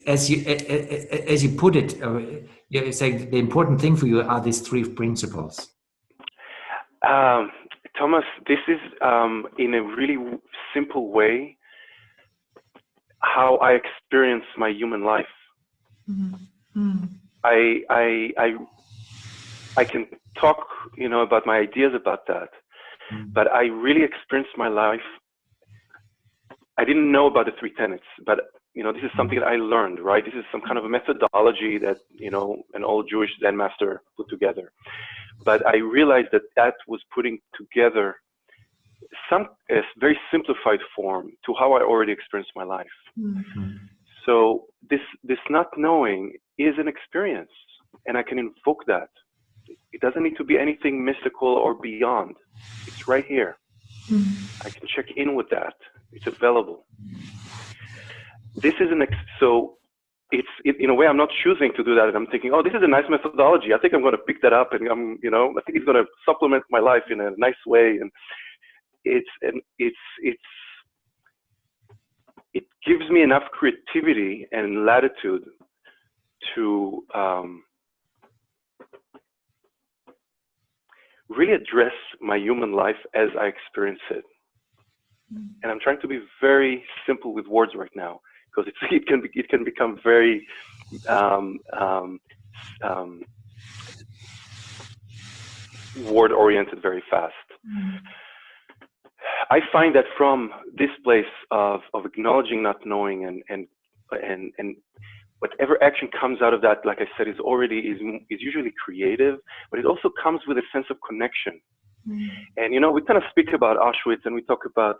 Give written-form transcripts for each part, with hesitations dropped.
as you put it, you're saying the important thing for you are these three principles. Thomas, this is in a really simple way how I experience my human life. Mm-hmm. I can talk, about my ideas about that, but I really experienced my life. I didn't know about the three tenets, but this is something that I learned, right? This is some kind of a methodology that an old Jewish Zen master put together. But I realized that was putting together a very simplified form to how I already experienced my life. Mm-hmm. So this not knowing is an experience, and I can invoke that. It doesn't need to be anything mystical or beyond. It's right here. Mm-hmm. I can check in with that. It's available. This is so it's in a way I'm not choosing to do that, and I'm thinking, oh, this is a nice methodology. I think I'm going to pick that up, and I think it's going to supplement my life in a nice way. And it gives me enough creativity and latitude to really address my human life as I experience it. And I'm trying to be very simple with words right now, because it can become very word oriented very fast. I find that from this place of acknowledging not knowing and whatever action comes out of that, like I said, is usually creative, but it also comes with a sense of connection. And we kind of speak about Auschwitz, and we talk about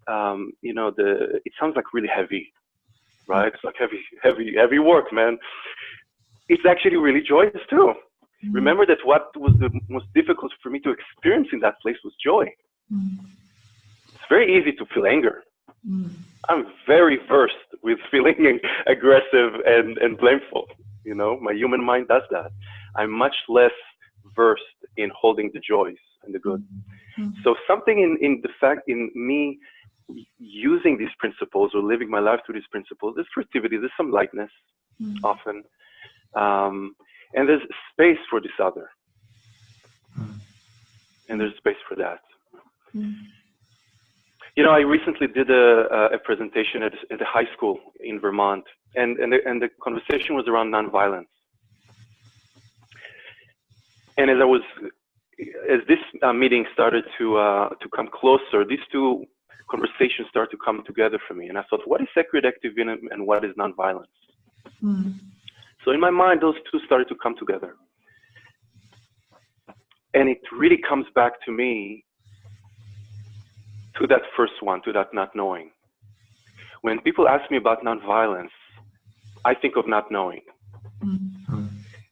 it sounds like really heavy, right? It's like heavy work, man. It's actually really joyous too. Remember that what was the most difficult for me to experience in that place was joy. It's very easy to feel anger. I'm very versed with feeling aggressive and blameful. My human mind does that. I'm much less versed in holding the joys and the good. So something in me using these principles or living my life through these principles, there's creativity, there's some lightness often, and there's space for this other, and there's space for that. I recently did a presentation at a high school in Vermont, and the conversation was around nonviolence. And as this meeting started to come closer, these two conversations started to come together for me. And I thought, what is sacred activism and what is nonviolence? So in my mind, those two started to come together. And it really comes back to me, to that first one, to that not knowing. When people ask me about nonviolence, I think of not knowing.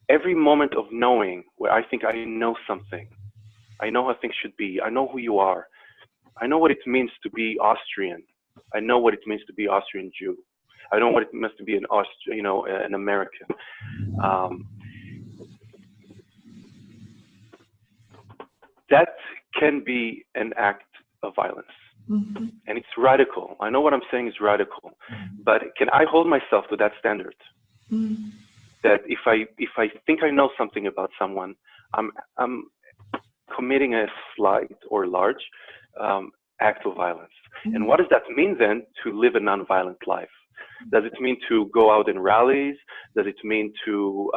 Every moment of knowing where I think I know something, I know how things should be, I know who you are, I know what it means to be Austrian, I know what it means to be Austrian Jew, I know what it means to be an American. That can be an act of violence. And it's radical. I know what I'm saying is radical, but can I hold myself to that standard? That if I think I know something about someone, I'm committing a slight or large act of violence. And what does that mean then to live a nonviolent life? Does it mean to go out in rallies? Does it mean to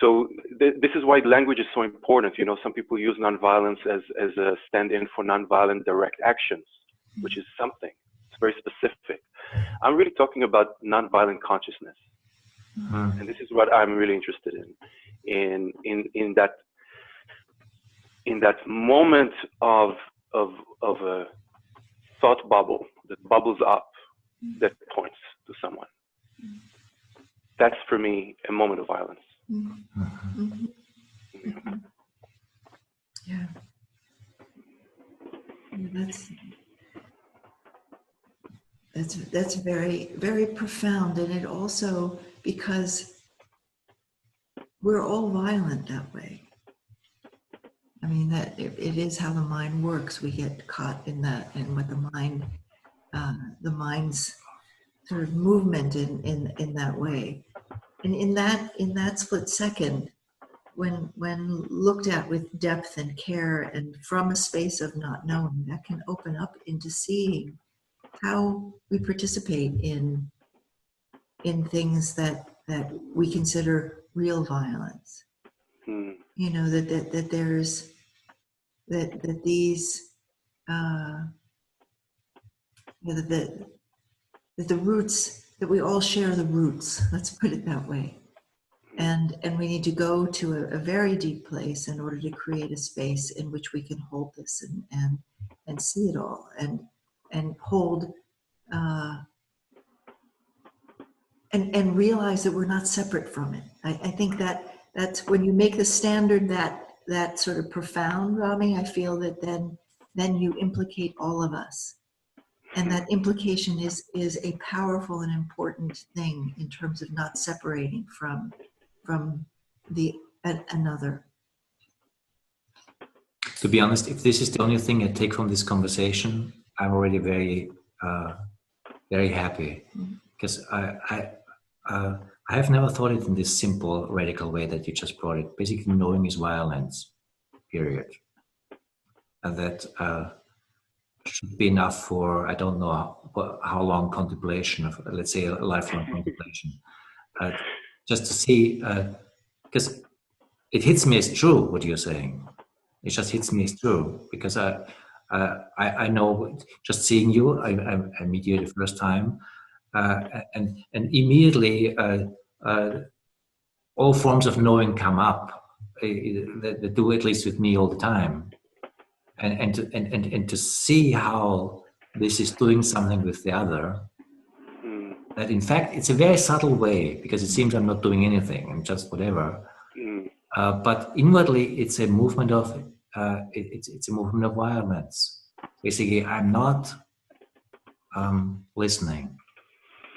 so this is why language is so important. Some people use nonviolence as a stand-in for nonviolent direct actions, which is something. It's very specific. I'm really talking about nonviolent consciousness, and this is what I'm really interested in that moment of a thought bubble that bubbles up, that points to someone. That's for me a moment of violence. Yeah. That's very, very profound, and it also, because we're all violent that way. I mean, that it is how the mind works. We get caught in that, and what the mind the mind's sort of movement in that way. And in that split second, when looked at with depth and care and from a space of not knowing, that can open up into seeing how we participate in things that we consider real violence. You know, that there's that these that the roots, that we all share the roots, let's put it that way. And we need to go to a very deep place in order to create a space in which we can hold this and see it all and hold and realize that we're not separate from it. I think that's when you make the standard that sort of profound, Rami, I feel that then you implicate all of us. And that implication is a powerful and important thing in terms of not separating from another. To be honest, if this is the only thing I take from this conversation, I'm already very, very happy, because I have never thought it in this simple, radical way that you just brought it. Basically, knowing is violence, period, and that should be enough for, I don't know how long contemplation of, let's say, a lifelong contemplation, just to see, because it hits me as true what you're saying. It just hits me as true, because I know, just seeing you, I meet you the first time, and immediately all forms of knowing come up. That do, at least with me, all the time, and to see how this is doing something with the other. That in fact it's a very subtle way, because it seems I'm not doing anything, I'm just whatever. But inwardly, it's a movement of it's a movement of violence. Basically, I'm not listening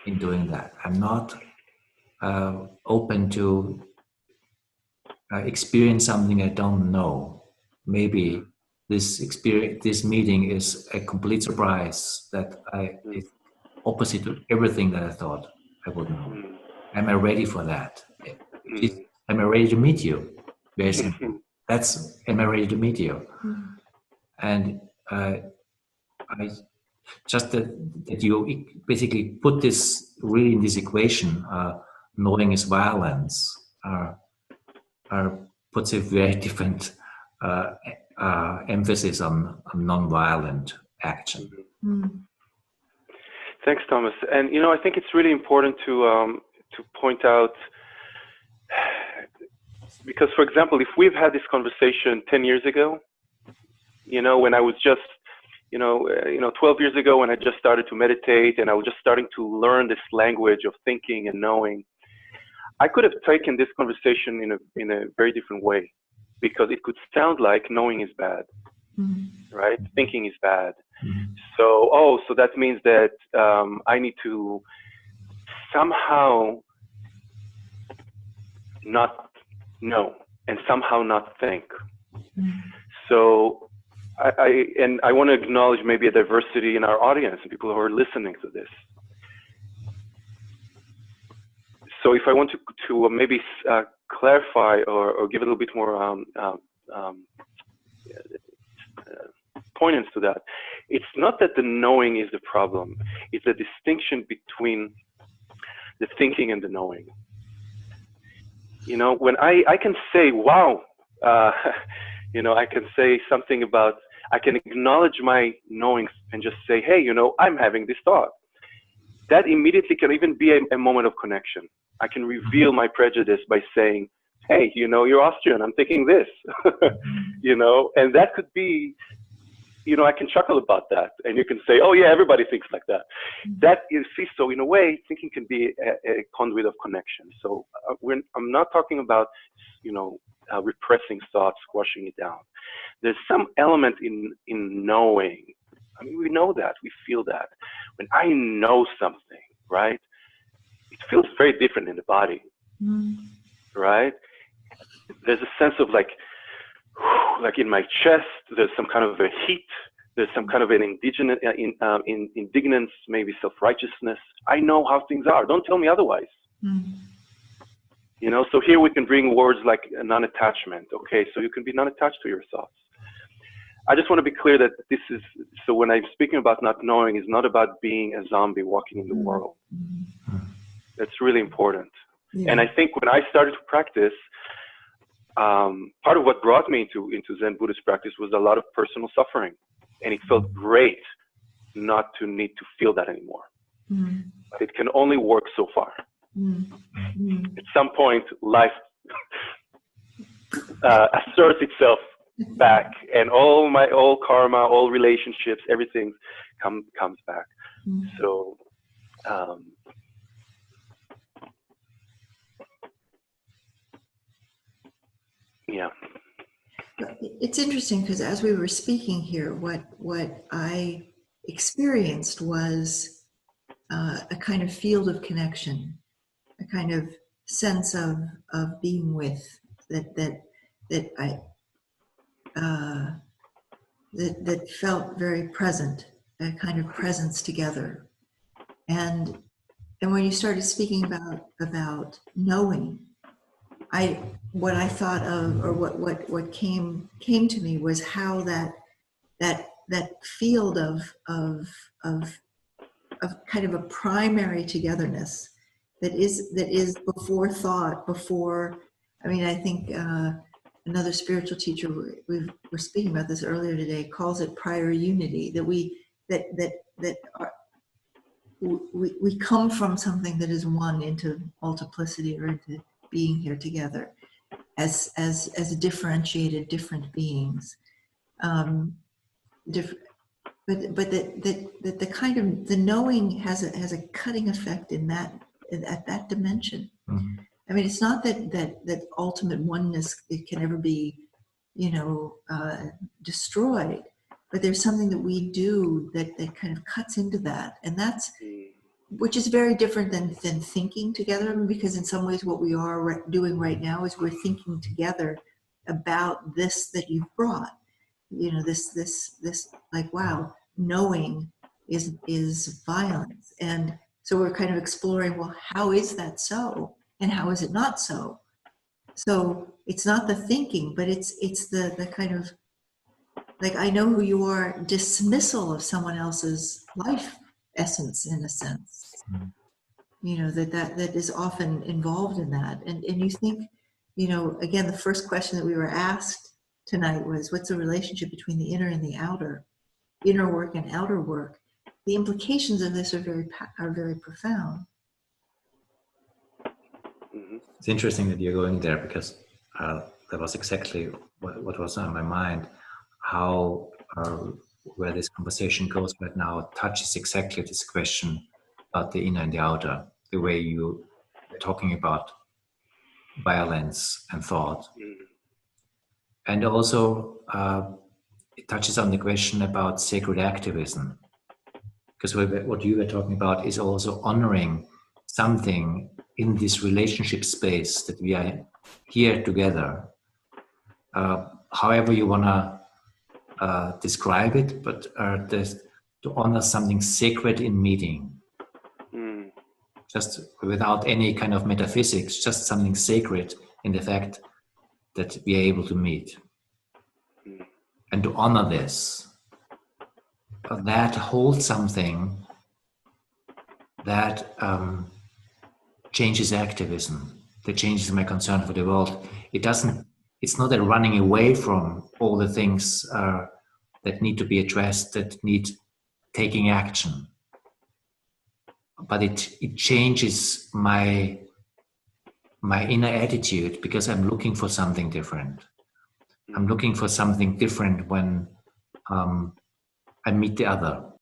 in doing that. I'm not open to experience something I don't know. Maybe this meeting is a complete surprise that is opposite to everything that I thought I would know. Am I ready for that? Am I ready to meet you? Very simple. That's, am I ready to meet you? And I just that you basically put this really in this equation, knowing is violence, puts a very different emphasis on non-violent action. Thanks, Thomas. And I think it's really important to point out, because, for example, if we've had this conversation 10 years ago, when I was just, 12 years ago, when I just started to meditate and I was just starting to learn this language of thinking and knowing, I could have taken this conversation in a very different way, because it could sound like knowing is bad, right? Thinking is bad. So that means that I need to somehow not know and somehow not think. So I want to acknowledge maybe a diversity in our audience and people who are listening to this. So if I want to maybe clarify or give a little bit more poignance to that, it's not that the knowing is the problem, it's the distinction between the thinking and the knowing. When I can say, wow, I can say something about, I can acknowledge my knowing and just say, hey, I'm having this thought. That immediately can even be a moment of connection. I can reveal my prejudice by saying, hey, you're Austrian, I'm thinking this, and that could be, I can chuckle about that. And you can say, oh yeah, everybody thinks like that. That is, so in a way, thinking can be a conduit of connection. So I'm not talking about, repressing thoughts, squashing it down. There's some element in knowing. I mean, we know that, we feel that. When I know something, right, it feels very different in the body, right? There's a sense of like in my chest, there's some kind of a heat There's some kind of an indignance, maybe self-righteousness. I know how things are. Don't tell me otherwise. You know, so here we can bring words like non-attachment. Okay, so you can be non-attached to your thoughts. I just want to be clear that this is, so when I'm speaking about not knowing, is not about being a zombie walking in the world. That's really important. Yeah. And I think when I started to practice, part of what brought me into Zen Buddhist practice was a lot of personal suffering. And it felt great not to need to feel that anymore. But it can only work so far. At some point, life asserts itself back, and all karma, all relationships, everything comes back. So yeah. It's interesting because as we were speaking here, what I experienced was a kind of field of connection, a kind of sense of being with that felt very present, a kind of presence together. And when you started speaking about knowing, what I thought of, or what came to me, was how that field of kind of a primary togetherness that is before thought, before. I mean, I think another spiritual teacher, we were speaking about this earlier today, calls it prior unity. That we come from something that is one into multiplicity, or into being here together as differentiated, different beings. But that the kind of the knowing has a cutting effect in that, at that dimension. I mean, it's not that ultimate oneness, it can ever be, destroyed, but there's something that we do that kind of cuts into that, and that's, which is very different than thinking together, because in some ways what we are doing right now is we're thinking together about this that you've brought. This like, wow, knowing is violence. And so we're kind of exploring, well, how is that so? And how is it not so? So it's not the thinking, but it's the kind of, like, I know who you are, dismissal of someone else's life essence, in a sense. That is often involved in that. And you think, again, the first question that we were asked tonight was, what's the relationship between the inner and the outer, inner work and outer work? The implications of this are very profound. It's interesting that you're going there, because that was exactly what was on my mind. How where this conversation goes right now touches exactly this question about the inner and the outer, the way you were talking about violence and thought. And also it touches on the question about sacred activism, because what you were talking about is also honoring something in this relationship space that we are here together, however you want to describe it, but to honor something sacred in meeting, just without any kind of metaphysics, just something sacred in the fact that we are able to meet, and to honor this. That holds something that changes activism, that changes my concern for the world. It's not a running away from all the things that need to be addressed, that need taking action. But it changes my inner attitude, because I'm looking for something different. I'm looking for something different when I meet the other.